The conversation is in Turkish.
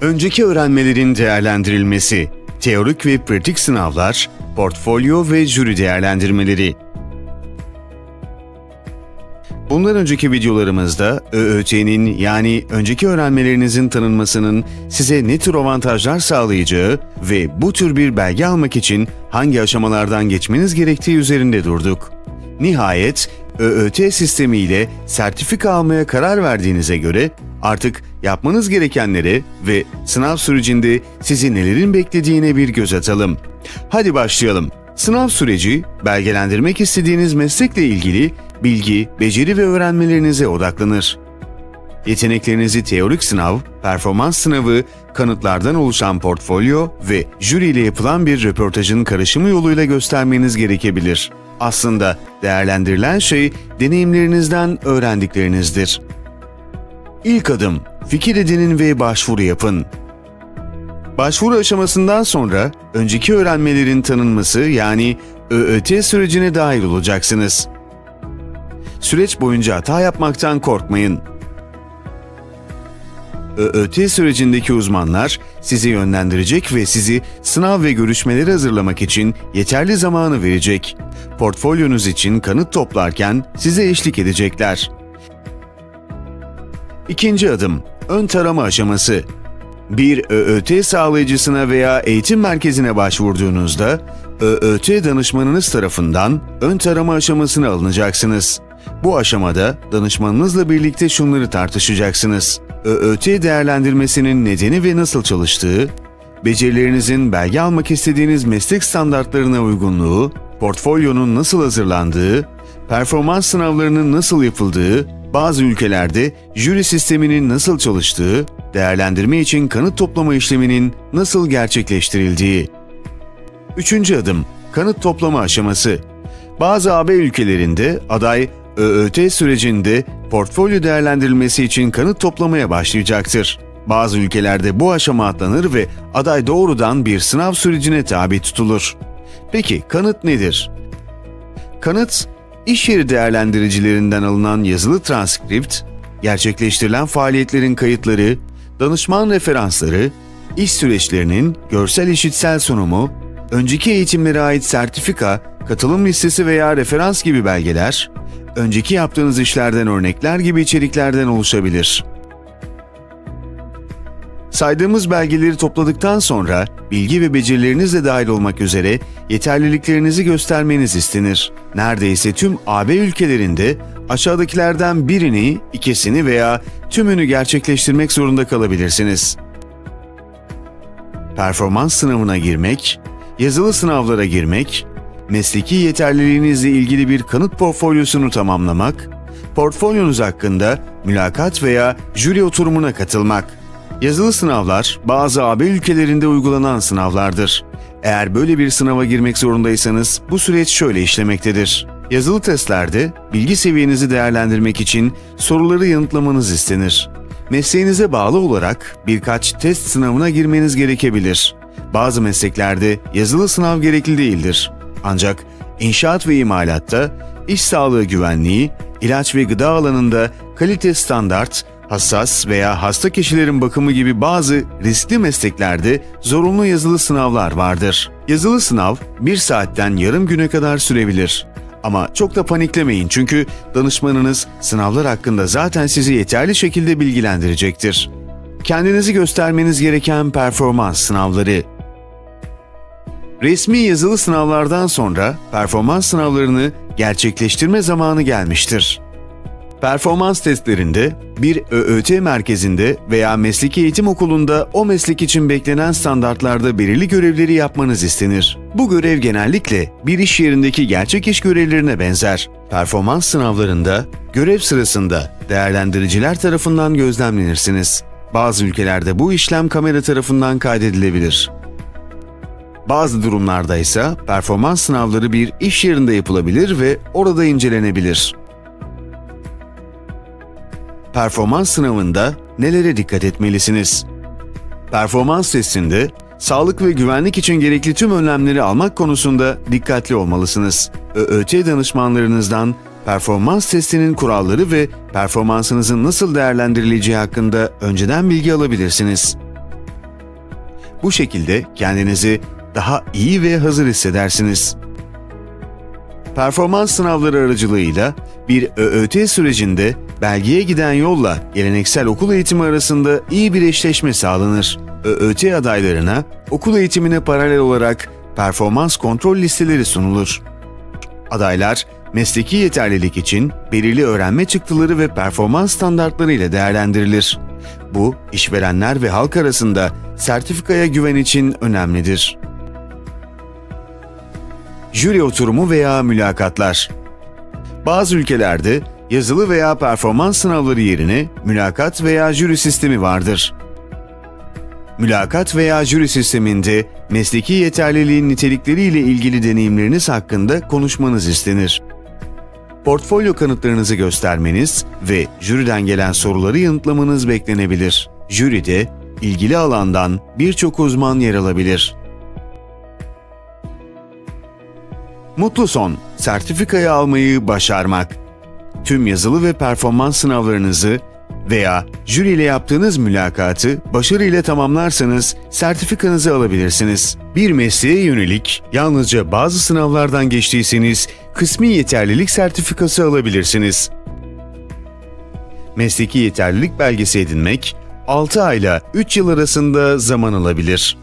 Önceki öğrenmelerin değerlendirilmesi, teorik ve pratik sınavlar, portfolyo ve jüri değerlendirmeleri. Bundan önceki videolarımızda ÖÖT'nin yani önceki öğrenmelerinizin tanınmasının size ne tür avantajlar sağlayacağı ve bu tür bir belge almak için hangi aşamalardan geçmeniz gerektiği üzerinde durduk. Nihayet ÖÖT sistemiyle sertifika almaya karar verdiğinize göre artık yapmanız gerekenlere ve sınav sürecinde sizi nelerin beklediğine bir göz atalım. Hadi başlayalım. Sınav süreci, belgelendirmek istediğiniz meslekle ilgili bilgi, beceri ve öğrenmelerinize odaklanır. Yeteneklerinizi teorik sınav, performans sınavı, kanıtlardan oluşan portfolyo ve jüri ile yapılan bir röportajın karışımı yoluyla göstermeniz gerekebilir. Aslında değerlendirilen şey deneyimlerinizden öğrendiklerinizdir. İlk adım, fikir edinin ve başvuru yapın. Başvuru aşamasından sonra önceki öğrenmelerin tanınması yani ÖÖT sürecine dahil olacaksınız. Süreç boyunca hata yapmaktan korkmayın. ÖÖT sürecindeki uzmanlar sizi yönlendirecek ve sizi sınav ve görüşmeleri hazırlamak için yeterli zamanı verecek. Portfolyonuz için kanıt toplarken size eşlik edecekler. İkinci adım, ön tarama aşaması. Bir ÖÖT sağlayıcısına veya eğitim merkezine başvurduğunuzda ÖÖT danışmanınız tarafından ön tarama aşamasına alınacaksınız. Bu aşamada danışmanınızla birlikte şunları tartışacaksınız. ÖÖT değerlendirmesinin nedeni ve nasıl çalıştığı, becerilerinizin belge almak istediğiniz meslek standartlarına uygunluğu, portfolyonun nasıl hazırlandığı, performans sınavlarının nasıl yapıldığı, bazı ülkelerde jüri sisteminin nasıl çalıştığı, değerlendirme için kanıt toplama işleminin nasıl gerçekleştirildiği. Üçüncü adım, kanıt toplama aşaması. Bazı AB ülkelerinde aday ÖÖT sürecinde portfolyo değerlendirilmesi için kanıt toplamaya başlayacaktır. Bazı ülkelerde bu aşama atlanır ve aday doğrudan bir sınav sürecine tabi tutulur. Peki kanıt nedir? Kanıt, iş yeri değerlendiricilerinden alınan yazılı transkript, gerçekleştirilen faaliyetlerin kayıtları, danışman referansları, iş süreçlerinin görsel işitsel sunumu, önceki eğitimlere ait sertifika, katılım listesi veya referans gibi belgeler, önceki yaptığınız işlerden örnekler gibi içeriklerden oluşabilir. Saydığımız belgeleri topladıktan sonra bilgi ve becerileriniz de dahil olmak üzere yeterliliklerinizi göstermeniz istenir. Neredeyse tüm AB ülkelerinde aşağıdakilerden birini, ikisini veya tümünü gerçekleştirmek zorunda kalabilirsiniz. Performans sınavına girmek, yazılı sınavlara girmek, mesleki yeterliliğinizle ilgili bir kanıt portfolyosunu tamamlamak, portfolyonuz hakkında mülakat veya jüri oturumuna katılmak. Yazılı sınavlar bazı AB ülkelerinde uygulanan sınavlardır. Eğer böyle bir sınava girmek zorundaysanız bu süreç şöyle işlemektedir. Yazılı testlerde bilgi seviyenizi değerlendirmek için soruları yanıtlamanız istenir. Mesleğinize bağlı olarak birkaç test sınavına girmeniz gerekebilir. Bazı mesleklerde yazılı sınav gerekli değildir. Ancak inşaat ve imalatta, iş sağlığı güvenliği, ilaç ve gıda alanında kalite standart, hassas veya hasta kişilerin bakımı gibi bazı riskli mesleklerde zorunlu yazılı sınavlar vardır. Yazılı sınav 1 saatten yarım güne kadar sürebilir. Ama çok da paniklemeyin çünkü danışmanınız sınavlar hakkında zaten sizi yeterli şekilde bilgilendirecektir. Kendinizi göstermeniz gereken performans sınavları. Resmi yazılı sınavlardan sonra performans sınavlarını gerçekleştirme zamanı gelmiştir. Performans testlerinde bir ÖÖT merkezinde veya mesleki eğitim okulunda o meslek için beklenen standartlarda belirli görevleri yapmanız istenir. Bu görev genellikle bir iş yerindeki gerçek iş görevlerine benzer. Performans sınavlarında görev sırasında değerlendiriciler tarafından gözlemlenirsiniz. Bazı ülkelerde bu işlem kamera tarafından kaydedilebilir. Bazı durumlarda ise performans sınavları bir iş yerinde yapılabilir ve orada incelenebilir. Performans sınavında nelere dikkat etmelisiniz? Performans testinde sağlık ve güvenlik için gerekli tüm önlemleri almak konusunda dikkatli olmalısınız. ÖÖT danışmanlarınızdan performans testinin kuralları ve performansınızın nasıl değerlendirileceği hakkında önceden bilgi alabilirsiniz. Bu şekilde kendinizi daha iyi ve hazır hissedersiniz. Performans sınavları aracılığıyla bir ÖÖT sürecinde belgeye giden yolla geleneksel okul eğitimi arasında iyi bir eşleşme sağlanır. ÖÖT adaylarına okul eğitimine paralel olarak performans kontrol listeleri sunulur. Adaylar, mesleki yeterlilik için belirli öğrenme çıktıları ve performans standartları ile değerlendirilir. Bu, işverenler ve halk arasında sertifikaya güven için önemlidir. Jüri oturumu veya mülakatlar. Bazı ülkelerde yazılı veya performans sınavları yerine mülakat veya jüri sistemi vardır. Mülakat veya jüri sisteminde mesleki yeterliliğin nitelikleriyle ilgili deneyimleriniz hakkında konuşmanız istenir. Portfolyo kanıtlarınızı göstermeniz ve jüriden gelen soruları yanıtlamanız beklenebilir. Jüride ilgili alandan birçok uzman yer alabilir. Mutlu son, sertifikayı almayı başarmak. Tüm yazılı ve performans sınavlarınızı veya jüriyle yaptığınız mülakatı başarıyla tamamlarsanız sertifikanızı alabilirsiniz. Bir mesleğe yönelik yalnızca bazı sınavlardan geçtiyseniz kısmi yeterlilik sertifikası alabilirsiniz. Mesleki yeterlilik belgesi edinmek 6 ayla 3 yıl arasında zaman alabilir.